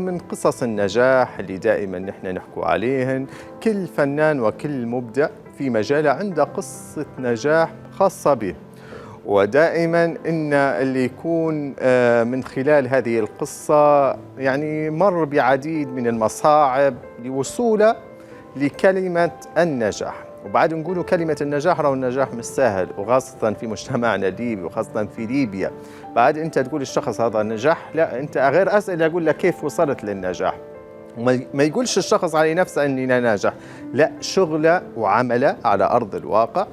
من قصص النجاح اللي دائما نحن نحكوا عليهن. كل فنان وكل مبدع في مجاله عنده قصة نجاح خاصة به، ودائما إن اللي يكون من خلال هذه القصة يعني مر بعديد من المصاعب لوصوله لكلمة النجاح. وبعد نقولوا كلمة النجاح، راه النجاح مش سهل، وخاصة في مجتمعنا الليبي وخاصة في ليبيا. بعد أنت تقول الشخص هذا نجح، لا أنت غير أسئلة يقول لك كيف وصلت للنجاح. ما يقولش الشخص على نفسه أني ناجح، لا، شغله وعمله على أرض الواقع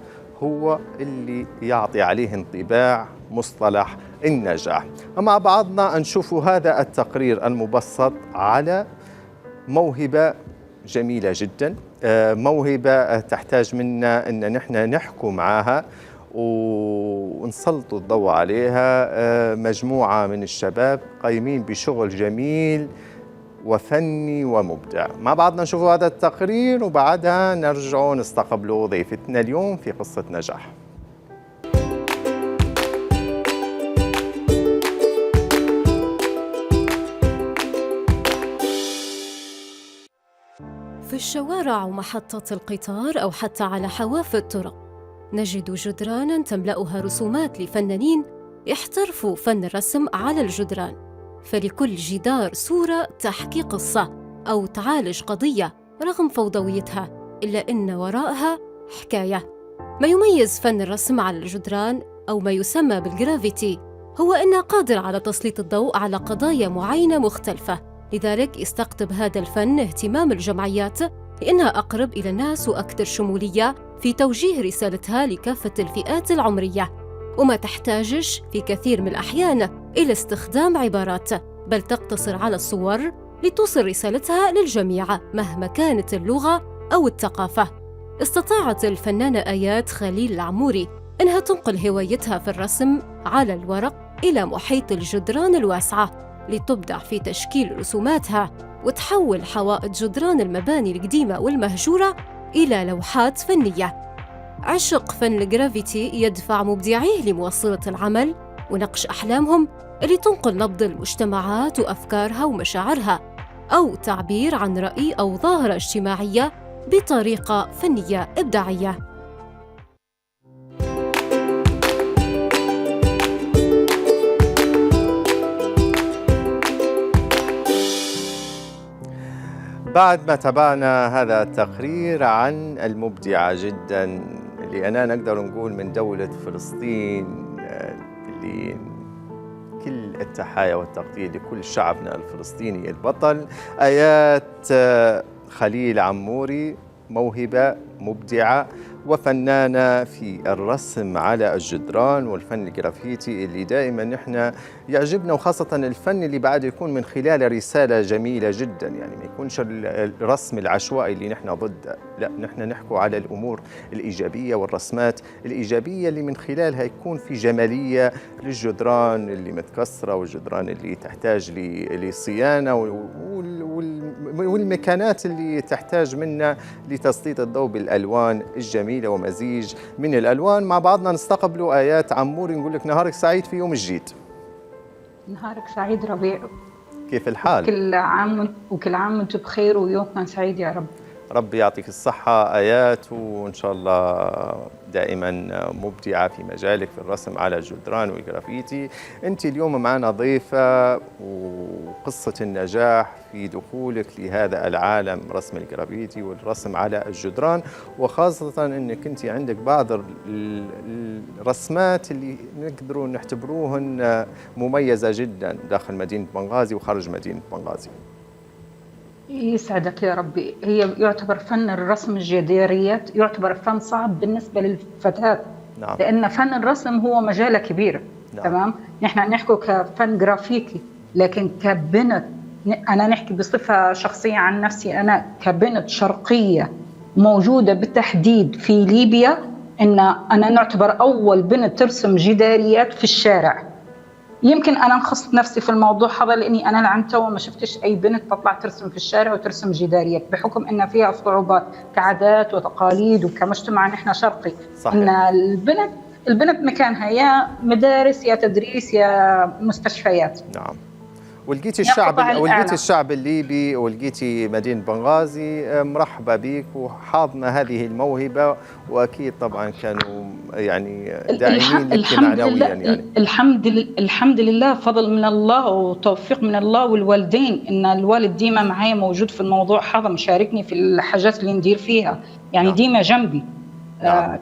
هو اللي يعطي عليه انطباع مصطلح النجاح. ومع بعضنا نشوف هذا التقرير المبسط على موهبة جميلة جدا، موهبة تحتاج منا أن نحن نحكوا معها ونسلط الضوء عليها. مجموعة من الشباب قايمين بشغل جميل وفني ومبدع. مع بعضنا نشوف هذا التقرير وبعدها نرجع نستقبل ضيفتنا اليوم في قصة نجاح. في الشوارع ومحطة القطار أو حتى على حواف الطرق نجد جدرانا تملأها رسومات لفنانين يحترفوا فن الرسم على الجدران، فلكل جدار صورة تحكي قصة أو تعالج قضية رغم فوضويتها، إلا إن وراءها حكاية. ما يميز فن الرسم على الجدران أو ما يسمى بالجرافيتي هو أنه قادر على تسليط الضوء على قضايا معينة مختلفة، لذلك يستقطب هذا الفن اهتمام الجمعيات لأنها أقرب إلى الناس وأكثر شمولية في توجيه رسالتها لكافة الفئات العمرية، وما تحتاجش في كثير من الأحيان إلى استخدام عبارات، بل تقتصر على الصور لتوصل رسالتها للجميع مهما كانت اللغة أو الثقافة. استطاعت الفنانة آيات خليل العموري أنها تنقل هوايتها في الرسم على الورق إلى محيط الجدران الواسعة لتبدع في تشكيل رسوماتها وتحول حوائط جدران المباني القديمة والمهجورة إلى لوحات فنية. عشق فن الجرافيتي يدفع مبدعيه لمواصلة العمل ونقش أحلامهم اللي تنقل نبض المجتمعات وأفكارها ومشاعرها، أو تعبير عن رأي أو ظاهرة اجتماعية بطريقة فنية إبداعية. بعد ما تابعنا هذا التقرير عن المبدعة جدا اللي أنا نقدر نقول من دولة فلسطين، اللي كل التحايا والتقدير لكل شعبنا الفلسطيني البطل، آيات خليل عموري، موهبة مبدعة وفنانة في الرسم على الجدران والفن الجرافيتي اللي دائما نحن يعجبنا، وخاصة الفن اللي بعد يكون من خلال رسالة جميلة جدا، يعني ما يكونش الرسم العشوائي اللي نحن ضده، لا، نحن نحكوا على الأمور الإيجابية والرسمات الإيجابية اللي من خلالها يكون في جمالية للجدران اللي متكسرة والجدران اللي تحتاج لصيانة والمكانات اللي تحتاج منا لتسليط الضوء بالألوان الجميلة ومزيج من الألوان. مع بعضنا نستقبل آيات عموري، نقول لك نهارك سعيد في يوم الجديد. نهارك سعيد ربيع، كيف الحال؟ كل عام وانتم بخير ويومكم سعيد يا رب. ربي يعطيك الصحة آيات، وإن شاء الله دائما مبدعة في مجالك في الرسم على الجدران والجرافيتي. أنت اليوم معنا ضيفة، وقصة النجاح في دخولك لهذا العالم، رسم الجرافيتي والرسم على الجدران، وخاصة أنك أنت عندك بعض الرسمات اللي نقدروا نعتبروهن مميزة جدا داخل مدينة بنغازي وخارج مدينة بنغازي. يسعدك يا ربي. هي يعتبر فن الرسم الجداريات يعتبر فن صعب بالنسبة للفتاة. نعم. لأن فن الرسم هو مجال كبير. نعم. تمام. نحن نحكي كفن جرافيكي، لكن كبنت، أنا نحكي بصفة شخصية عن نفسي، أنا كبنت شرقية موجودة بالتحديد في ليبيا، إن أنا نعتبر أول بنت ترسم جداريات في الشارع. يمكن أنا نخص نفسي في الموضوع هذا لأني أنا لعنت وما شفتش أي بنت تطلع ترسم في الشارع وترسم جداريات، بحكم أن فيها صعوبات كعادات وتقاليد وكمجتمع نحن شرقي. صحيح. أن البنت مكانها يا مدارس يا تدريس يا مستشفيات. نعم. ولقيتي الأعلى. الشعب الليبي ولقيتي مدينة بنغازي مرحبة بك وحاضنة هذه الموهبة، وأكيد طبعا كانوا يعني داعمين لك معنويا. يعني الحمد لله، فضل من الله وتوفيق من الله والوالدين، إن الوالد ديما معايا موجود في الموضوع هذا، مشاركني في الحاجات اللي ندير فيها، يعني ديما جنبي.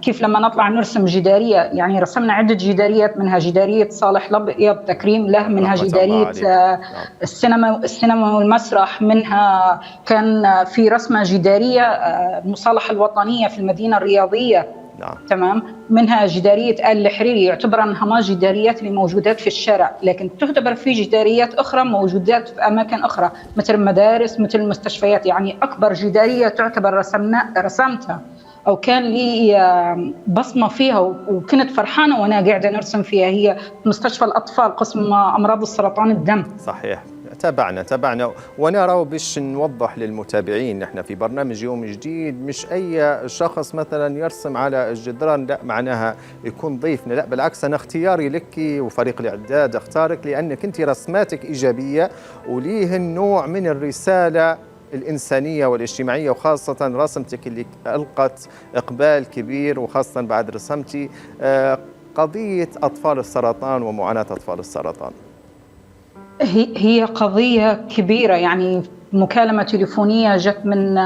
كيف لما نطلع نرسم جدارية، يعني رسمنا عدة جداريات، منها جدارية صالح الأبيض تكريم له، منها جدارية السينما والمسرح، منها كان في رسمة جدارية المصالحة الوطنية في المدينة الرياضية. تمام. منها جدارية آل الحريري، يعتبر أنها ما جداريات اللي موجودات في الشارع، لكن تعتبر في جداريات أخرى موجودات في أماكن أخرى مثل مدارس مثل المستشفيات. يعني أكبر جدارية تعتبر رسمتها أو كان لي بصمة فيها وكنت فرحانة وأنا قاعدة نرسم فيها، هي مستشفى الأطفال قسم أمراض السرطان الدم. صحيح. تابعنا ونرى باش نوضح للمتابعين، نحن في برنامج يوم جديد، مش أي شخص مثلا يرسم على الجدران لا معناها يكون ضيفنا، لا بالعكس، أنا اختياري لك وفريق الإعداد اختارك لأنك أنت رسماتك إيجابية وليه النوع من الرسالة الإنسانية والاجتماعية، وخاصة رسمتك اللي ألقت إقبال كبير، وخاصة بعد رسمتي قضية أطفال السرطان ومعاناة أطفال السرطان. هي قضية كبيرة. يعني مكالمة تليفونية جت من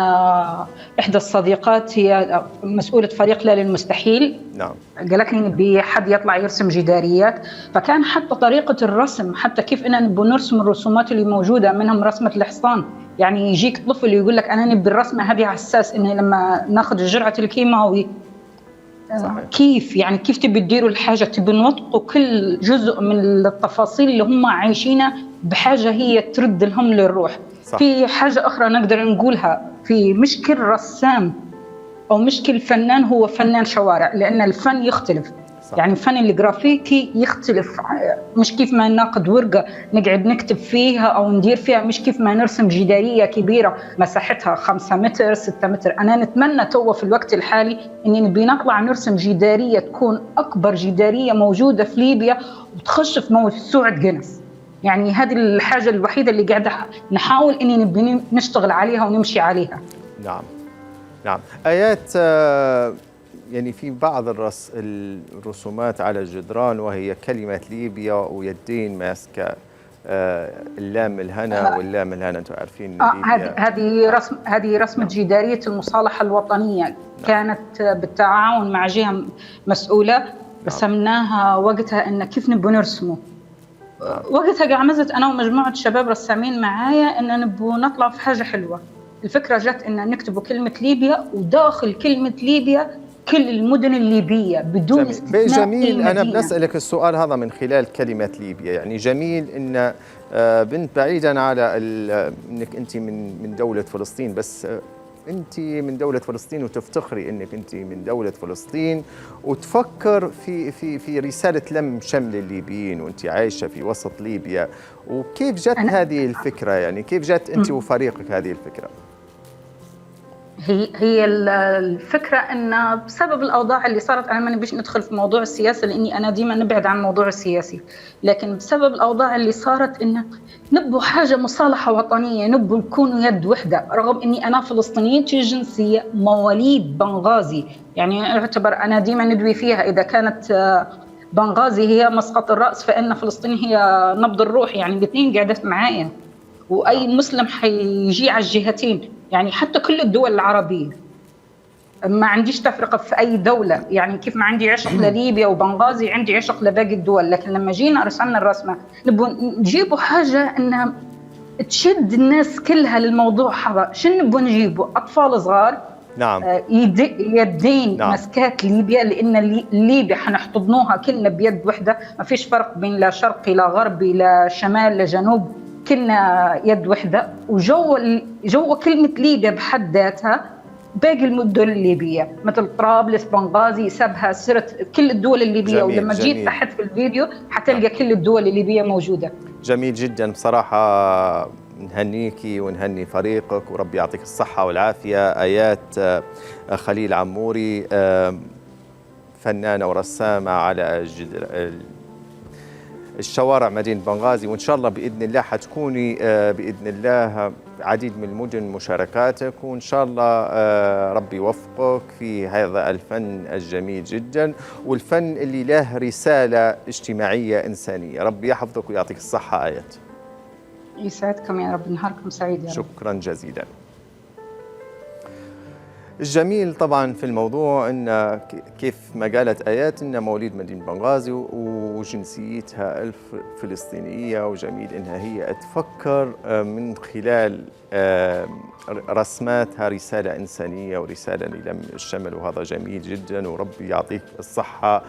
إحدى الصديقات، هي مسؤولة فريق لا للمستحيل. نعم. قالت لي نبي حد يطلع يرسم جداريات، فكان حتى طريقة الرسم، حتى كيف إننا نبي نرسم الرسومات اللي موجودة، منهم رسمة الحصان. يعني يجيك طفل يقول لك أنا نبي الرسمة هذه على أساس إنه لما ناخذ جرعة الكيماوي كيف يعني كيف تبي تديروا الحاجة، تبي نوثقوا كل جزء من التفاصيل اللي هم عايشينها بحاجة هي ترد لهم للروح. صح. في حاجة أخرى نقدر نقولها، في مش كل رسام أو مش كل فنان هو فنان شوارع، لأن الفن يختلف. صح. يعني الفن الجرافيكي يختلف، مش كيف ما ناخذ ورقة نقعد نكتب فيها أو ندير فيها، مش كيف ما نرسم جدارية كبيرة مساحتها 5 متر 6 متر. أنا نتمنى تو في الوقت الحالي إني نبي نطلع نرسم جدارية تكون أكبر جدارية موجودة في ليبيا وتخش في موسوعة جينيس. يعني هذه الحاجة الوحيدة اللي قاعدة نحاول إني نبي نشتغل عليها ونمشي عليها. نعم. آيات، يعني في بعض الرسومات على الجدران وهي كلمة ليبيا ويدين ماسكة اللام الهنا واللام الهنا، أنتم عارفين هذه رسمة جدارية المصالحة الوطنية. كانت بالتعاون مع جهة مسؤولة، رسمناها وقتها إن كيف نبغى نرسمه. وقتها قعمزت أنا ومجموعة شباب رسامين معايا إن نبغى نطلع في حاجة حلوة. الفكرة جت إن نكتبوا كلمة ليبيا وداخل كلمة ليبيا كل المدن الليبية بدون استثناء. جميل. أنا بنسألك السؤال هذا من خلال كلمة ليبيا. يعني جميل إن بنت بعيدا على إنك أنت من دولة فلسطين، بس أنت من دولة فلسطين وتفتخري إنك أنت من دولة فلسطين وتفكر في رسالة لم شمل الليبيين وأنت عايشة في وسط ليبيا. وكيف جت هذه الفكرة؟ يعني كيف جت أنت وفريقك هذه الفكرة؟ هي الفكرة أن بسبب الأوضاع اللي صارت، أنا ما نبيش ندخل في موضوع السياسة لأني أنا ديما نبعد عن موضوع السياسي، لكن بسبب الأوضاع اللي صارت إن نبوا حاجة مصالحة وطنية، نبوا نكونوا يد وحدة. رغم أني أنا فلسطينية الجنسية مواليد بنغازي، يعني أعتبر أنا ديما ندوي فيها إذا كانت بنغازي هي مسقط الرأس فإن فلسطين هي نبض الروح. يعني الاثنين قاعدت معايا، وأي مسلم حيجي على الجهتين. يعني حتى كل الدول العربية ما عنديش تفرقة في أي دولة. يعني كيف ما عندي عشق لليبيا وبنغازي عندي عشق لباقي الدول. لكن لما جينا رسمنا الرسمة نبغى نجيبوا حاجة إنها تشد الناس كلها للموضوع هذا. شنو نبغى نجيبوا؟ أطفال صغار. نعم. يدين. نعم. مسكات ليبيا، لأن ليبيا حنحتضنوها كلنا بيد وحدة، ما فيش فرق بين لا شرقي لا غربي لا شمال لا جنوب، كلنا يد وحدة. وجو كلمة ليبيا بحد ذاتها باقي المدن الليبية مثل طرابلس بنغازي سبها سرت كل الدول الليبية. جميل. ولما جيت تحت في الفيديو حتلقى كل الدول الليبية موجودة. جميل جدا بصراحة. نهنيكي ونهني فريقك وربي يعطيك الصحة والعافية. آيات خليل عموري، فنانة ورسامة على الشوارع مدينة بنغازي، وإن شاء الله بإذن الله حتكوني بإذن الله عديد من المدن مشاركاتك، وإن شاء الله ربي يوفقك في هذا الفن الجميل جدا، والفن اللي له رسالة اجتماعية إنسانية. ربي يحفظك ويعطيك الصحة آيات. يسعدكم يا رب، نهاركم سعيد يا رب. شكرا جزيلا. الجميل طبعا في الموضوع ان كيف ما قالت ايات ان مواليد مدينه بنغازي وجنسيتها فلسطينيه، وجميل انها هي تفكر من خلال رسماتها رساله انسانيه ورساله للم الشمل، وهذا جميل جدا، وربي يعطيك الصحه.